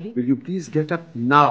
Will you please get up now?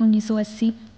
1980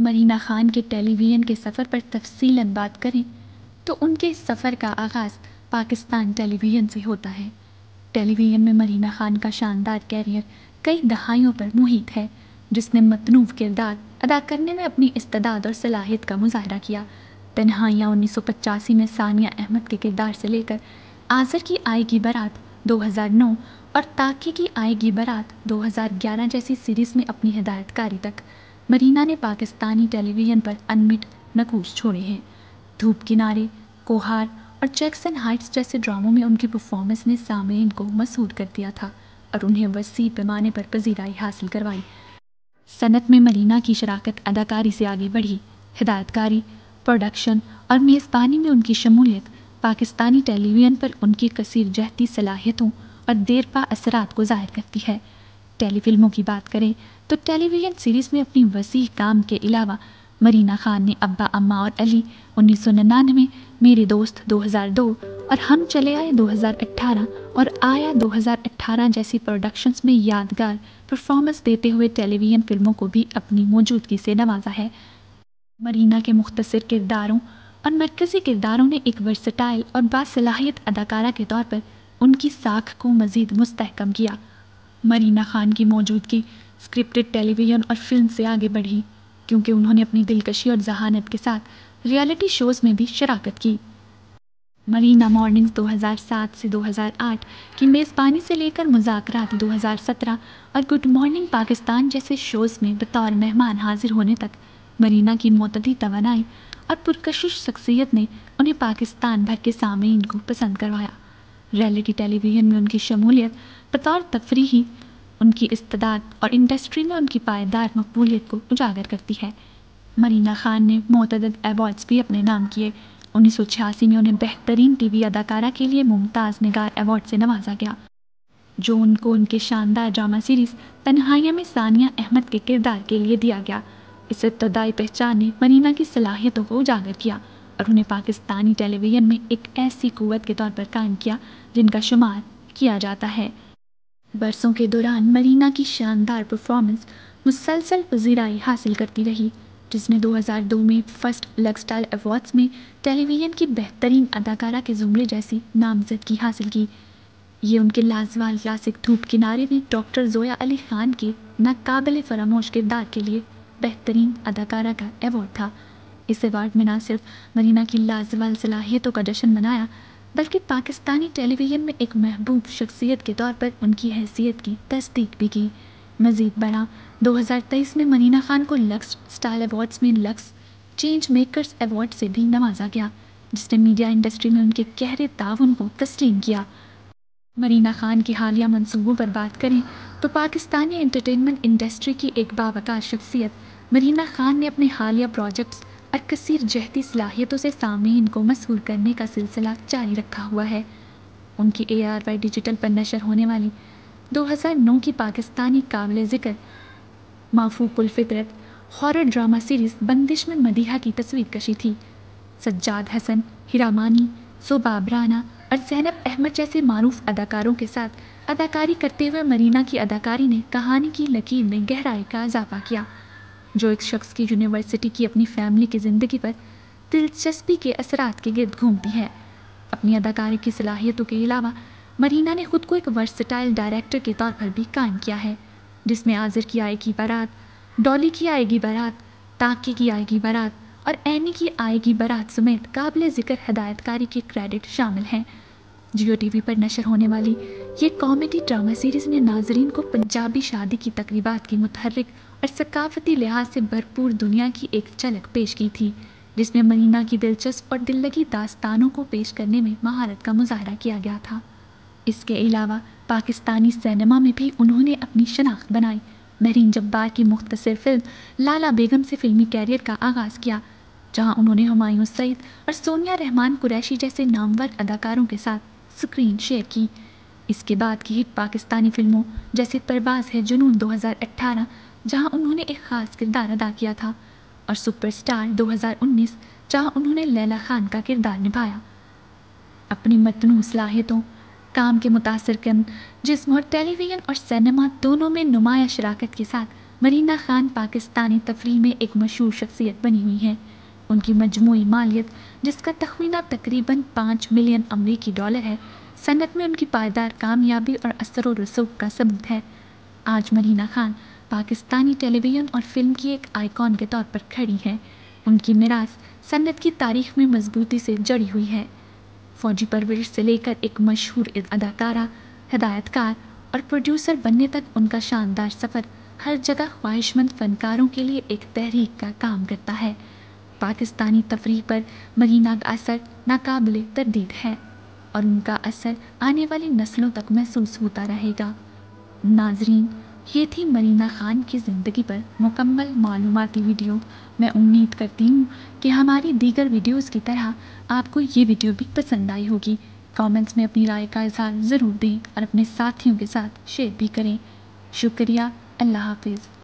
Marina Khan کے ٹیلی vision کے سفر پر تفصیلاً بات کریں تو ان کے سفر کا آغاز پاکستان ٹیلی ویژن سے ہوتا ہے۔ ٹیلی ویژن میں مرینا خان کا شاندار کیریئر کئی دہائیوں پر محیط ہے، جس نے متنوع کردار ادا کرنے میں اپنی استعداد اور صلاحیت کا مظاہرہ کیا۔ تنہائیاں 1985 میں ثانیہ احمد کے کردار سے لے کر آذر کی آئے گی بارات 2009 اور تاکہ کی آئے گی بارات 2011 جیسی سیریز میں اپنی ہدایت کاری تک مرینا نے پاکستانی ٹیلی ویژن پر انمٹ نقوش چھوڑے ہیں۔ دھوپ کنارے، کوہار اور جیکسن ہائٹس جیسے ڈراموں میں ان کی پرفارمنس نے سامعین کو مسحور کر دیا تھا اور انہیں وسیع پیمانے پر پذیرائی حاصل کروائی۔ صنعت میں مرینا کی شراکت اداکاری سے آگے بڑھی۔ ہدایت کاری، پروڈکشن اور میزبانی میں ان کی شمولیت پاکستانی ٹیلی ویژن پر ان کی کثیر جہتی صلاحیتوں اور دیرپا اثرات کو ظاہر کرتی ہے۔ ٹیلی فلموں کی بات کریں تو ٹیلی ویژن سیریز میں اپنی وسیع کام کے علاوہ مرینا خان نے ابا اماں اور علی 1999، میرے دوست 2002 اور ہم چلے آئے 2018 اور آیا 2018 جیسی پروڈکشنز میں یادگار پرفارمنس دیتے ہوئے ٹیلی ویژن فلموں کو بھی اپنی موجودگی سے نوازا ہے۔ مرینا کے مختصر کرداروں اور مرکزی کرداروں نے ایک ورسٹائل اور باصلاحیت اداکارہ کے طور پر ان کی ساکھ کو مزید مستحکم کیا۔ مرینا خان کی موجودگی اسکرپٹڈ ٹیلی ویژن اور فلم سے آگے بڑھی کیونکہ انہوں نے اپنی دلکشی اور ذہانت کے ساتھ ریئلٹی شوز میں بھی شراکت کی۔ مرینا مارننگز 2007 سے 2008 کی میزبانی سے لے کر مذاکرات 2017 اور گڈ مارننگ پاکستان جیسے شوز میں بطور مہمان حاضر ہونے تک مرینا کی معتدی توانائی اور پرکشش شخصیت نے انہیں پاکستان بھر کے سامعین کو پسند کروایا۔ ریئلٹی ٹیلی ویژن میں ان کی شمولیت بطور تفریحی ان کی استعداد اور انڈسٹری میں ان کی پائیدار مقبولیت کو اجاگر کرتی ہے۔ مرینا خان نے متعدد ایوارڈز بھی اپنے نام کیے۔ 1986 میں انہیں بہترین ٹی وی اداکارہ کے لیے ممتاز نگار ایوارڈ سے نوازا گیا، جو ان کو ان کے شاندار ڈرامہ سیریز تنہائیاں میں ثانیہ احمد کے کردار کے لیے دیا گیا۔ اس ابتدائی پہچان نے مرینا کی صلاحیتوں کو اجاگر کیا اور انہیں پاکستانی ٹیلی ویژن میں ایک ایسی قوت کے طور پر قائم کیا جن کا شمار کیا جاتا ہے۔ برسوں کے دوران مرینا کی شاندار پرفارمنس مسلسل پذیرائی حاصل کرتی رہی، جس نے 2002 میں فرسٹ لکس اسٹائل ایوارڈز میں ٹیلی ویژن کی بہترین اداکارہ کے زمرے جیسی نامزدگی حاصل کی۔ یہ ان کے لازوال کلاسک دھوپ کنارے میں ڈاکٹر زویا علی خان کے ناقابل فراموش کردار کے لیے بہترین اداکارہ کا ایوارڈ تھا۔ اس ایوارڈ میں نہ صرف مرینا کی لازوال صلاحیتوں کا جشن منایا بلکہ پاکستانی ٹیلی ویژن میں ایک محبوب شخصیت کے طور پر ان کی حیثیت کی تصدیق بھی کی۔ مزید برآں 2023 میں مرینا خان کو لکس اسٹائل ایوارڈز میں لکس چینج میکرز ایوارڈ سے بھی نوازا گیا، جس نے میڈیا انڈسٹری میں ان کے گہرے تعاون کو تسلیم کیا۔ مرینا خان کے حالیہ منصوبوں پر بات کریں تو پاکستانی انٹرٹینمنٹ انڈسٹری کی ایک باوقار شخصیت مرینا خان نے اپنے حالیہ پروجیکٹس اور کثیر جہتی صلاحیتوں سے سامعین کو مسحور کرنے کا سلسلہ جاری رکھا ہوا ہے۔ ان کی ARY ڈیجیٹل پر نشر ہونے والی 2009 کی پاکستانی قابل ذکر معفوق الفطرت ہارر ڈرامہ سیریز بندش میں مدیحہ کی تصویر کشی تھی۔ سجاد حسن، ہیرامانی، صوباب رانا اور زینب احمد جیسے معروف اداکاروں کے ساتھ اداکاری کرتے ہوئے مرینا کی اداکاری نے کہانی کی لکیر میں گہرائی کا اضافہ کیا، جو ایک شخص کی یونیورسٹی کی اپنی فیملی کی زندگی پر دلچسپی کے اثرات کے گرد گھومتی ہے۔ اپنی اداکاری کی صلاحیتوں کے علاوہ مرینا نے خود کو ایک ورسٹائل ڈائریکٹر کے طور پر بھی قائم کیا ہے، جس میں آذر کی آئے گی بارات، ڈالی کی آئے گی بارات، تاکہ کی آئے گی بارات اور اینی کی آئے گی بارات سمیت قابل ذکر ہدایت کاری کے کریڈٹ شامل ہیں۔ جیو ٹی وی پر نشر ہونے والی یہ کامیڈی ڈرامہ سیریز نے ناظرین کو پنجابی شادی کی تقریبات کی متحرک اور ثقافتی لحاظ سے بھرپور دنیا کی ایک جھلک پیش کی تھی، جس میں مرینا کی دلچسپ اور دل لگی داستانوں کو پیش کرنے میں مہارت کا مظاہرہ کیا گیا تھا۔ اس کے علاوہ پاکستانی سینما میں بھی انہوں نے اپنی شناخت بنائی۔ مہرین جبار کی مختصر فلم لالا بیگم سے فلمی کیریئر کا آغاز کیا، جہاں انہوں نے ہمایوں سعید اور سونیا رحمان قریشی جیسے نامور اداکاروں کے ساتھ اسکرین شیئر کی۔ اس کے بعد کی ہٹ پاکستانی فلموں جیسے پرواز ہے جنون 2018، جہاں انہوں نے ایک خاص کردار ادا کیا تھا، اور سپر اسٹار 2019، جہاں انہوں نے لیلا خان کا کردار نبھایا۔ اپنی متنوع صلاحیتوں، کام کے متاثر کن جسم اور ٹیلی ویژن اور سینما دونوں میں نمایاں شراکت کے ساتھ مرینا خان پاکستانی تفریح میں ایک مشہور شخصیت بنی ہوئی ہیں۔ ان کی مجموعی مالیت، جس کا تخمینہ تقریباً 5 ملین امریکی ڈالر ہے، صنعت میں ان کی پائیدار کامیابی اور اثر و رسوخ کا ثبوت ہے۔ آج مرینا خان پاکستانی ٹیلی ویژن اور فلم کی ایک آئیکن کے طور پر کھڑی ہے۔ ان کی میراث صنعت کی تاریخ میں مضبوطی سے جڑی ہوئی ہے۔ فوجی پرورش سے لے کر ایک مشہور اداکارہ، ہدایت کار اور پروڈیوسر بننے تک ان کا شاندار سفر ہر جگہ خواہش مند فنکاروں کے لیے ایک تحریک کا کام کرتا ہے۔ پاکستانی تفریح پر مرینا کا اثر ناقابل تردید ہے اور ان کا اثر آنے والی نسلوں تک محسوس ہوتا رہے گا۔ ناظرین، یہ تھی مرینا خان کی زندگی پر مکمل معلوماتی ویڈیو۔ میں امید کرتی ہوں کہ ہماری دیگر ویڈیوز کی طرح آپ کو یہ ویڈیو بھی پسند آئی ہوگی۔ کامنٹس میں اپنی رائے کا اظہار ضرور دیں اور اپنے ساتھیوں کے ساتھ شیئر بھی کریں۔ شکریہ۔ اللہ حافظ۔